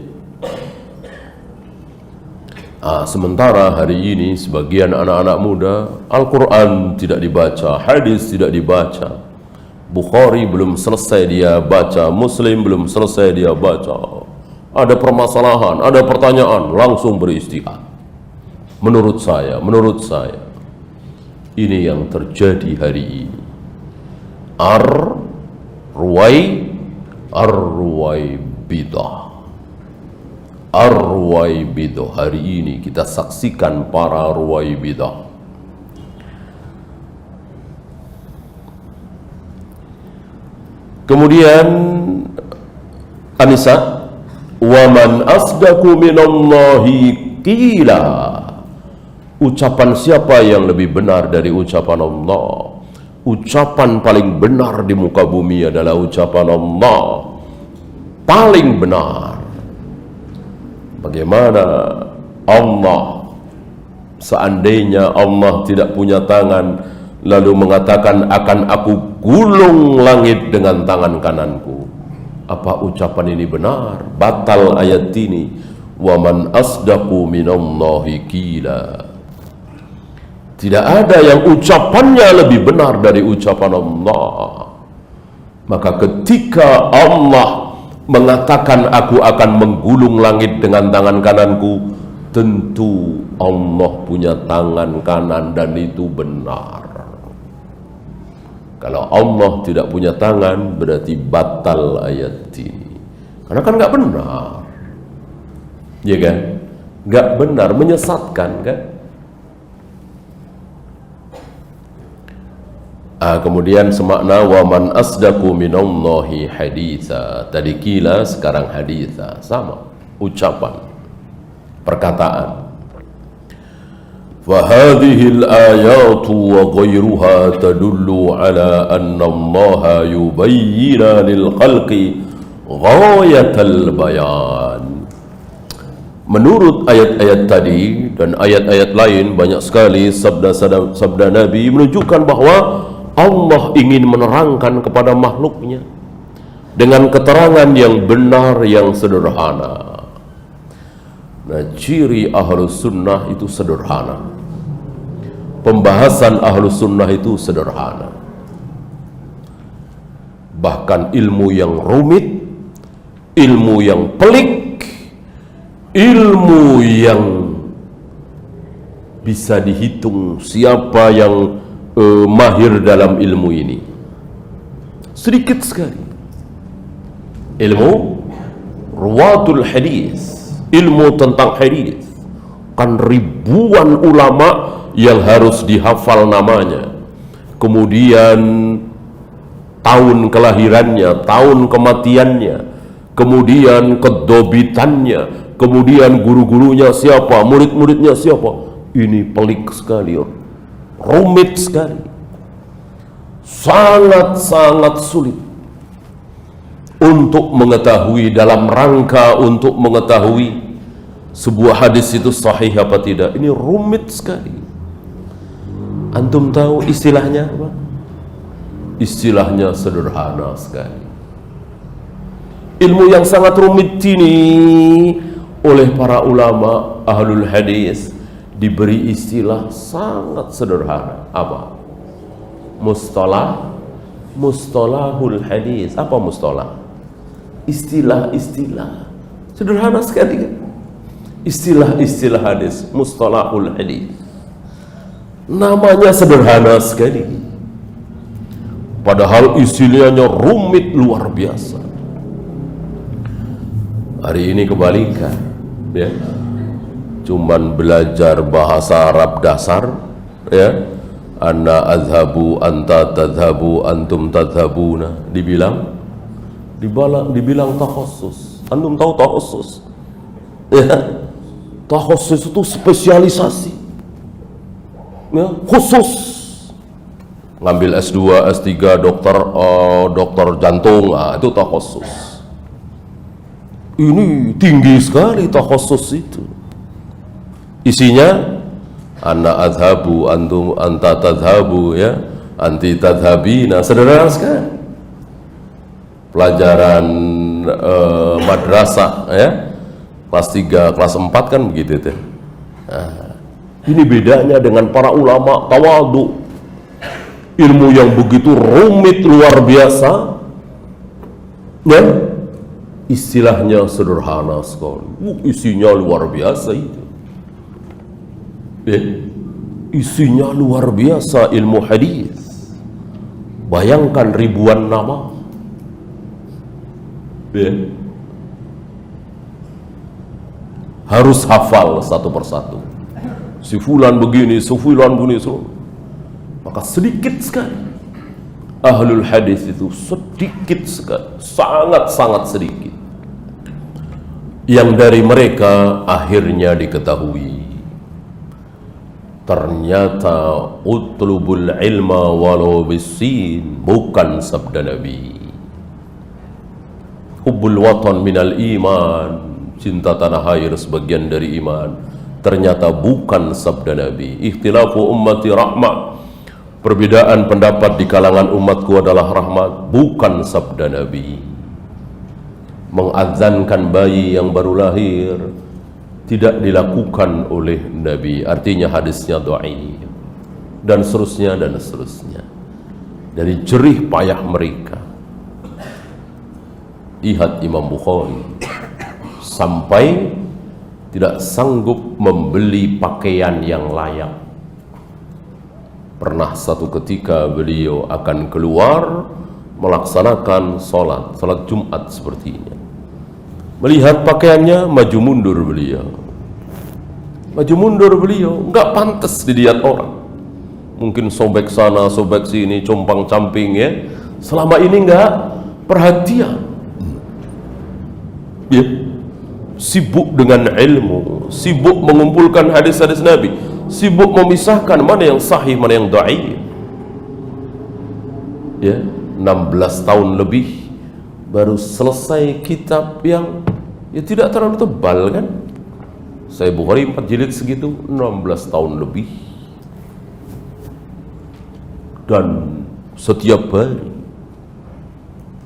Sementara hari ini sebagian anak-anak muda, Al-Quran tidak dibaca, hadis tidak dibaca, Bukhari belum selesai dia baca, Muslim belum selesai dia baca. Ada permasalahan, ada pertanyaan, langsung beristihad. Menurut saya, ini yang terjadi hari ini. Ar-Ruwaibidah. Hari ini kita saksikan para Ruwaibidah. Kemudian An-Nisa, wa man asdaqu minallahi qila. Ucapan siapa yang lebih benar dari ucapan Allah? Ucapan paling benar di muka bumi adalah ucapan Allah. Paling benar. Bagaimana Allah, seandainya Allah tidak punya tangan, lalu mengatakan akan aku gulung langit dengan tangan kananku. Apa ucapan ini benar? Batal ayat ini. Wa man asdaqu minallahi qila. Tidak ada yang ucapannya lebih benar dari ucapan Allah. Maka ketika Allah mengatakan aku akan menggulung langit dengan tangan kananku, tentu Allah punya tangan kanan dan itu benar. Kalau Allah tidak punya tangan, berarti batal ayat ini. Karena kan nggak benar, ya kan? Nggak benar, menyesatkan kan? Kemudian semakna wa man asdaqu minallahi haditha. Tadi kila, sekarang haditha. Sama, ucapan, perkataan. Fa hadhihi al-ayatu wa ghayruha tadullu ala anna Allah yubayyina lil khalqi ghayatal bayan. Menurut ayat-ayat tadi dan ayat-ayat lain, banyak sekali sabda Nabi menunjukkan bahwa Allah ingin menerangkan kepada makhluknya dengan keterangan yang benar, yang sederhana. Nah, ciri ahlus sunnah itu sederhana. Pembahasan ahlus sunnah itu sederhana. Bahkan ilmu yang rumit, ilmu yang pelik, ilmu yang bisa dihitung siapa yang mahir dalam ilmu ini sedikit sekali. Ilmu ruwatul hadis, ilmu tentang hadis, kan ribuan ulama yang harus dihafal namanya, kemudian tahun kelahirannya, tahun kematiannya, kemudian kedobitannya, kemudian guru-gurunya siapa, murid-muridnya siapa. Ini pelik sekali, rumit sekali, sangat-sangat sulit untuk mengetahui, dalam rangka untuk mengetahui sebuah hadis itu sahih apa tidak. Ini rumit sekali. Antum tahu istilahnya apa? Istilahnya sederhana sekali. Ilmu yang sangat rumit ini oleh para ulama ahlul hadis diberi istilah sangat sederhana. Apa? Mustalahul hadis. Apa mustalah? Istilah-istilah sederhana sekali kan? Istilah-istilah hadis, mustalahul hadis. Namanya sederhana sekali, padahal istilahnya rumit luar biasa. Hari ini kebalikan, ya. Cuman belajar bahasa Arab dasar, ya. Ana azhabu, anta tadhabu, antum tadhabuna. Dibilang takhassus. Antum tahu takhassus? Ya. Takhassus itu spesialisasi, ya, khusus. Ngambil S2, S3, dokter jantung, itu takhassus. Ini tinggi sekali takhassus itu. Isinya ana azhabu, antum anta tadhabu, ya, anti tadhabina. Sederhana sekali. Pelajaran madrasah, ya, kelas 3, kelas 4 kan begitu tuh. Nah, ini bedanya dengan para ulama tawadhu. Ilmu yang begitu rumit luar biasa, ya, istilahnya sederhana sekali. Isinya luar biasa itu, ya. Isinya luar biasa ilmu hadis. Bayangkan ribuan nama, ya. Harus hafal satu persatu. Si fulan begini, si fulan begini, maka sedikit sekali ahlul hadis itu, sedikit sekali, sangat-sangat sedikit yang dari mereka akhirnya diketahui ternyata utlubul ilma walau bisin bukan sabda Nabi. Hubbul watan minal iman, cinta tanah air sebagian dari iman, ternyata bukan sabda Nabi. Ikhtilafu ummati rahmah, perbedaan pendapat di kalangan umatku adalah rahmat, bukan sabda Nabi. Mengadzankan bayi yang baru lahir tidak dilakukan oleh Nabi, artinya hadisnya dhaif, dan seterusnya dan seterusnya. Dari jerih payah mereka, lihat Imam Bukhari sampai tidak sanggup membeli pakaian yang layak. Pernah satu ketika beliau akan keluar melaksanakan sholat Jumat sepertinya. Melihat pakaiannya, maju mundur beliau. Nggak pantas dilihat orang. Mungkin sobek sana, sobek sini, compang camping, ya. Selama ini nggak perhatian. Ya. Sibuk dengan ilmu, sibuk mengumpulkan hadis-hadis Nabi, sibuk memisahkan mana yang sahih, mana yang dhaif. Ya, 16 tahun lebih baru selesai kitab yang ya tidak terlalu tebal kan. Sahih Bukhari 4 jilid segitu, 16 tahun lebih. Dan setiap hari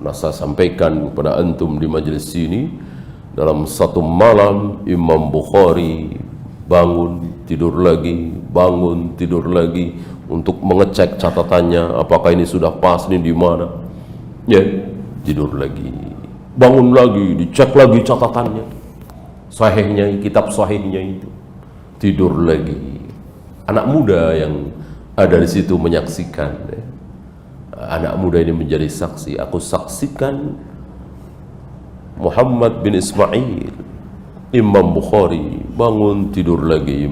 pernah saya sampaikan kepada antum di majelis sini, dalam satu malam Imam Bukhari bangun tidur lagi, bangun tidur lagi untuk mengecek catatannya, apakah ini sudah pas, ini di mana. Ya, tidur lagi, bangun lagi, dicek lagi catatannya, sahihnya, kitab sahihnya itu, tidur lagi. Anak muda yang ada di situ menyaksikan, ya. Anak muda ini menjadi saksi. Aku saksikan Muhammad bin Ismail, Imam Bukhari, bangun tidur lagi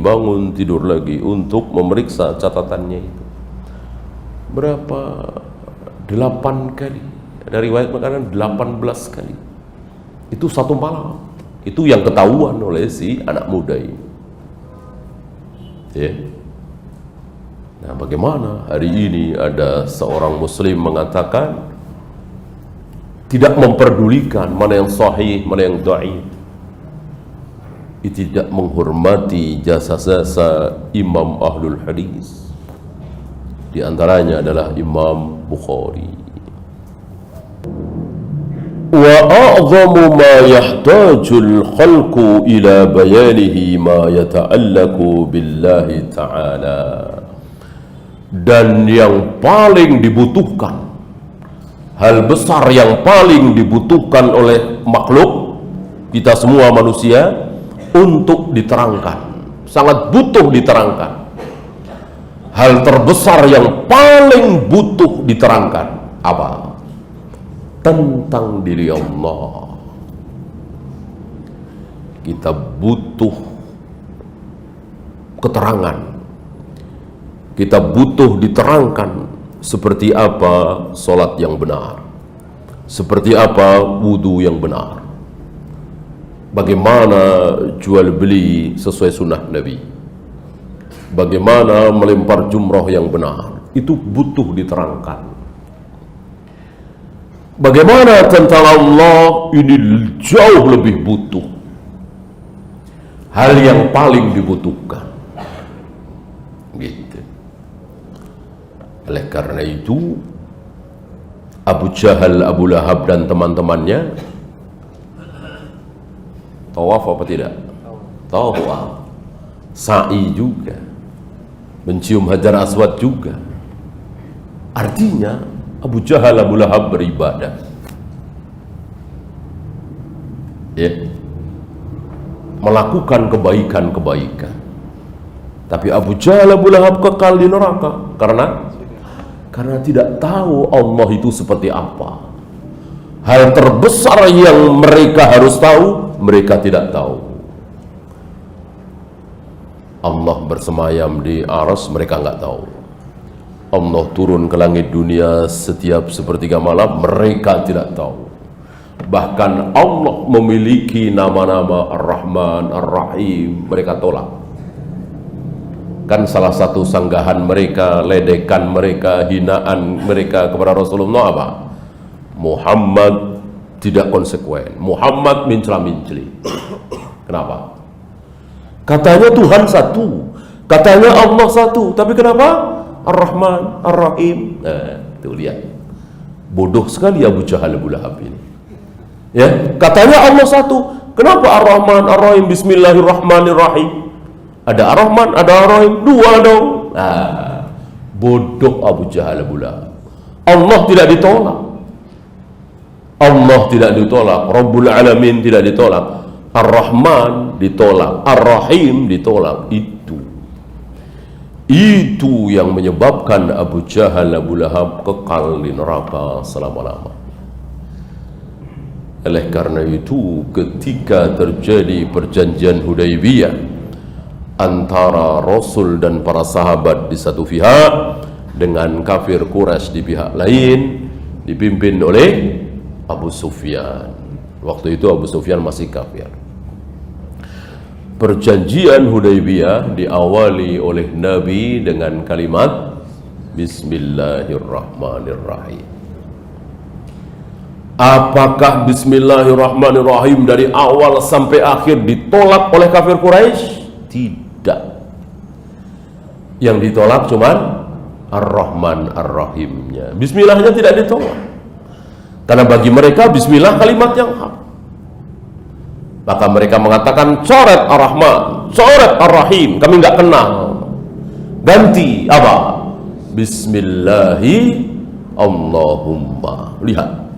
untuk memeriksa catatannya itu. Berapa? 8 kali. Ada riwayat makanan 18 kali. Itu satu malam. Itu yang ketahuan oleh si anak muda ini. Ya. Nah, bagaimana hari ini ada seorang muslim mengatakan tidak memperdulikan mana yang sahih, mana yang dhaif. Tidak menghormati jasa-jasa imam ahlul hadis. Di antaranya adalah Imam Bukhari. Wa a'zamu ma yahtajul khalqu ila bayanihi ma yata'allaku billahi ta'ala. Dan yang paling dibutuhkan, hal besar yang paling dibutuhkan oleh makhluk, kita semua manusia, untuk diterangkan, sangat butuh diterangkan. Hal terbesar yang paling butuh diterangkan apa? Tentang diri Allah. Kita butuh keterangan. Kita butuh diterangkan seperti apa solat yang benar, seperti apa wudu yang benar, bagaimana jual beli sesuai sunnah Nabi, bagaimana melempar jumroh yang benar. Itu butuh diterangkan. Bagaimana tentang Allah, ini jauh lebih butuh, hal yang paling dibutuhkan gitu. Oleh karena itu Abu Jahal, Abu Lahab dan teman-temannya tawaf apa tidak? Tawaf. Sa'i juga, mencium Hajar Aswad juga. Artinya Abu Jahal, Abu Lahab beribadah, ya, melakukan kebaikan-kebaikan. Tapi Abu Jahal, Abu Lahab kekal di neraka karena tidak tahu Allah itu seperti apa. Hal terbesar yang mereka harus tahu, mereka tidak tahu. Allah bersemayam di arsy, mereka nggak tahu. Allah turun ke langit dunia setiap sepertiga malam, mereka tidak tahu. Bahkan Allah memiliki nama-nama Ar-Rahman, Ar-Rahim, mereka tolak. Kan salah satu sanggahan mereka, ledekan mereka, hinaan mereka kepada Rasulullah apa? Muhammad tidak konsekuen, Muhammad mincela-minceli. Kenapa? Katanya Tuhan satu, katanya Allah satu, tapi kenapa? Ar-Rahman, Ar-Rahim. Tuh lihat, bodoh sekali Abu Jahal, Abu Lahab ini. Ya, katanya Allah satu, kenapa Ar-Rahman, Ar-Rahim, Bismillahirrahmanirrahim? Ada Ar-Rahman, ada Ar-Rahim, dua dong. Bodoh Abu Jahal, Abu Lahab. Allah tidak ditolak, Allah tidak ditolak, Rabbul Alamin tidak ditolak, Ar-Rahman ditolak, Ar-Rahim ditolak. Itu yang menyebabkan Abu Jahal, Abu Lahab kekal di neraka selama-lama. Oleh karena itu, ketika terjadi perjanjian Hudaybiyah antara Rasul dan para sahabat di satu pihak dengan kafir Quraisy di pihak lain, dipimpin oleh Abu Sufyan. Waktu itu Abu Sufyan masih kafir. Perjanjian Hudaybiyah diawali oleh Nabi dengan kalimat Bismillahirrahmanirrahim. Apakah Bismillahirrahmanirrahim dari awal sampai akhir ditolak oleh kafir Quraisy? Tidak. Yang ditolak cuman Ar-Rahman Ar-Rahimnya. Bismillahnya tidak ditolak, karena bagi mereka Bismillah kalimat yang hak. Maka mereka mengatakan coret Ar-Rahman, coret Ar-Rahim, kami nggak kenal. Ganti apa? Bismillahi Allahumma. Lihat,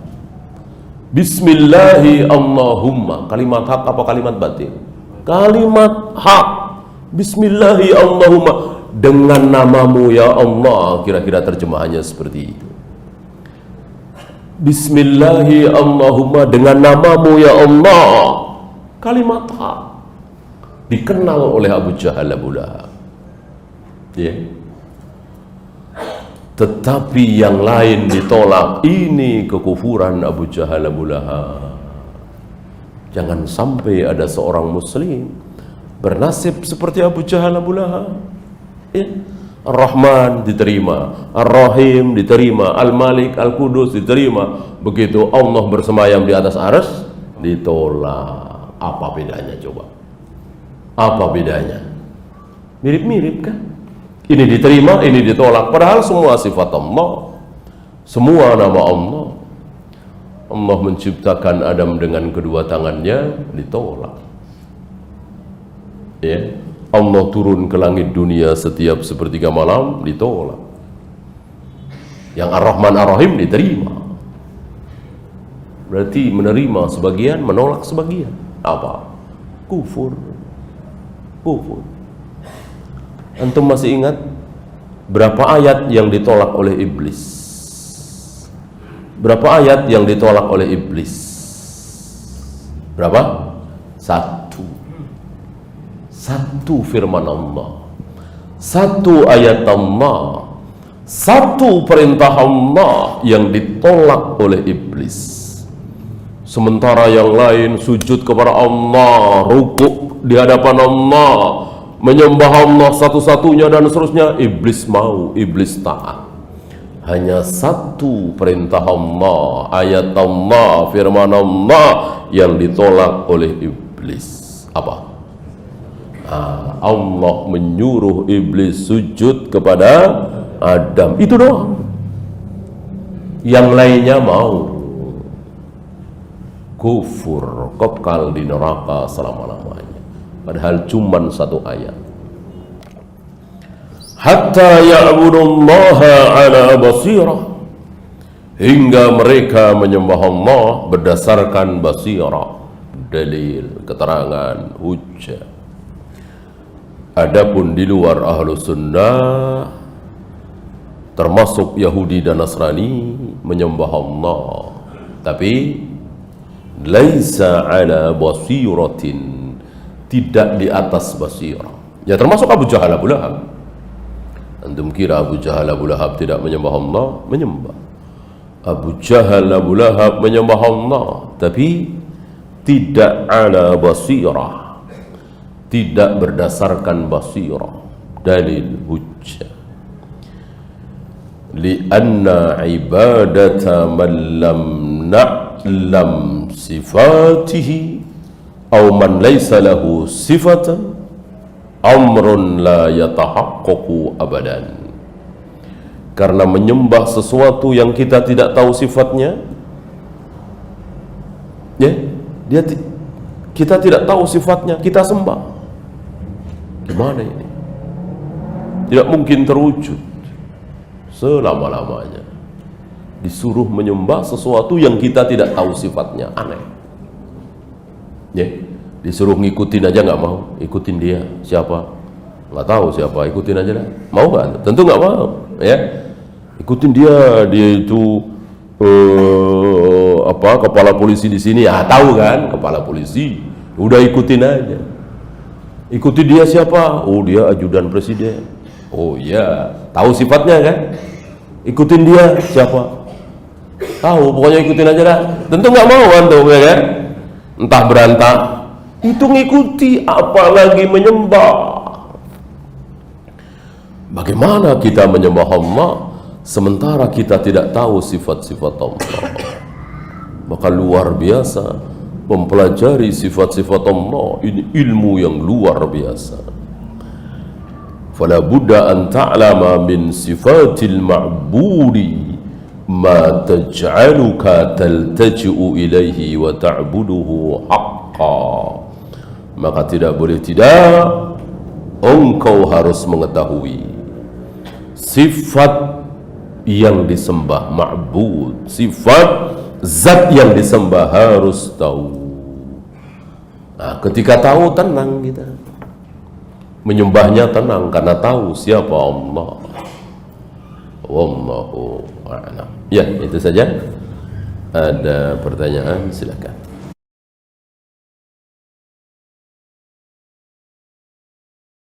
Bismillahi Allahumma, kalimat hak apa kalimat batil? Kalimat hak. Bismillahi Allahumma, dengan namamu ya Allah, kira-kira terjemahannya seperti itu. Bismillahi Allahumma, dengan namamu ya Allah, kalimat hak, dikenal oleh Abu Jahal, Abu Lahab, ya. Tetapi yang lain ditolak. Ini kekufuran Abu Jahal, Abu Lahab. Jangan sampai ada seorang muslim bernasib seperti Abu Jahal, Abu Lahab, ya. Ar-Rahman diterima, Ar-Rahim diterima, Al-Malik, Al-Qudus diterima. Begitu Allah bersemayam di atas arsy, ditolak. Apa bedanya coba? Apa bedanya? Mirip-mirip kan? Ini diterima, ini ditolak. Padahal semua sifat Allah, semua nama Allah. Allah menciptakan Adam dengan kedua tangannya, ditolak. Ya, Allah turun ke langit dunia setiap sepertiga malam, ditolak. Yang Ar-Rahman Ar-Rahim diterima. Berarti menerima sebagian, menolak sebagian. Apa? Kufur. Kufur. Antum masih ingat berapa ayat yang ditolak oleh iblis? Berapa ayat yang ditolak oleh iblis? Berapa? Satu firman Allah, satu ayat Allah, satu perintah Allah yang ditolak oleh iblis. Sementara yang lain sujud kepada Allah, rukuk di hadapan Allah, menyembah Allah satu-satunya dan seterusnya, iblis mau, iblis taat. Hanya satu perintah Allah, ayat Allah, firman Allah yang ditolak oleh iblis. Apa? Allah menyuruh iblis sujud kepada Adam. Itu doang. Yang lainnya mau. Kufur, kekal di neraka selama-lamanya. Padahal cuma satu ayat. Hatta ya'budullaha ala basirah, hingga mereka menyembah Allah berdasarkan basirah, dalil, keterangan, hujjah. Adapun di luar ahlu sunnah, termasuk Yahudi dan Nasrani, menyembah Allah tapi laisa ala basiratin, tidak di atas basirah. Ya termasuk Abu Jahal, Abu Lahab. Antum kira Abu Jahal, Abu Lahab tidak menyembah Allah? Menyembah. Abu Jahal, Abu Lahab menyembah Allah tapi tidak ala basirah, tidak berdasarkan basirah, dalil, hujjah. Lianna ibadata man lam na'lam sifatihi aw man laysa lahu sifatan amrun la yatahaqqaqu abadan. Karena menyembah sesuatu yang kita tidak tahu sifatnya, ya, kita tidak tahu sifatnya, kita sembah. Gimana ini? Tidak mungkin terwujud selama-lamanya. Disuruh menyembah sesuatu yang kita tidak tahu sifatnya, aneh. Ya, disuruh ngikutin aja nggak mau, ikutin dia siapa? Nggak tahu siapa, ikutin aja lah. Mau nggak? Tentu nggak mau, ya. Ikutin dia itu kepala polisi di sini, ya tahu kan, kepala polisi. Udah ikutin aja. Ikuti dia siapa? Oh dia ajudan presiden. Oh iya, tahu sifatnya kan? Ikutin dia siapa? Tahu, pokoknya ikutin aja lah. Tentu nggak mau antum, ya kan? Entah berantah, itu ngikuti, apalagi menyembah. Bagaimana kita menyembah Allah sementara kita tidak tahu sifat-sifat Allah? Maka luar biasa mempelajari sifat-sifat Allah, ini ilmu yang luar biasa. Fala budda an ta'lama min sifatil ma'budi ma taj'aluka taltaji'u ilaihi wa ta'buduhu haqqan. Maka tidak boleh tidak, engkau harus mengetahui sifat yang disembah, ma'bud, sifat zat yang disembah harus tahu. Nah, ketika tahu tenang kita, menyembahnya tenang karena tahu siapa Allah. Wallahu a'lam. Ya, itu saja. Ada pertanyaan silakan.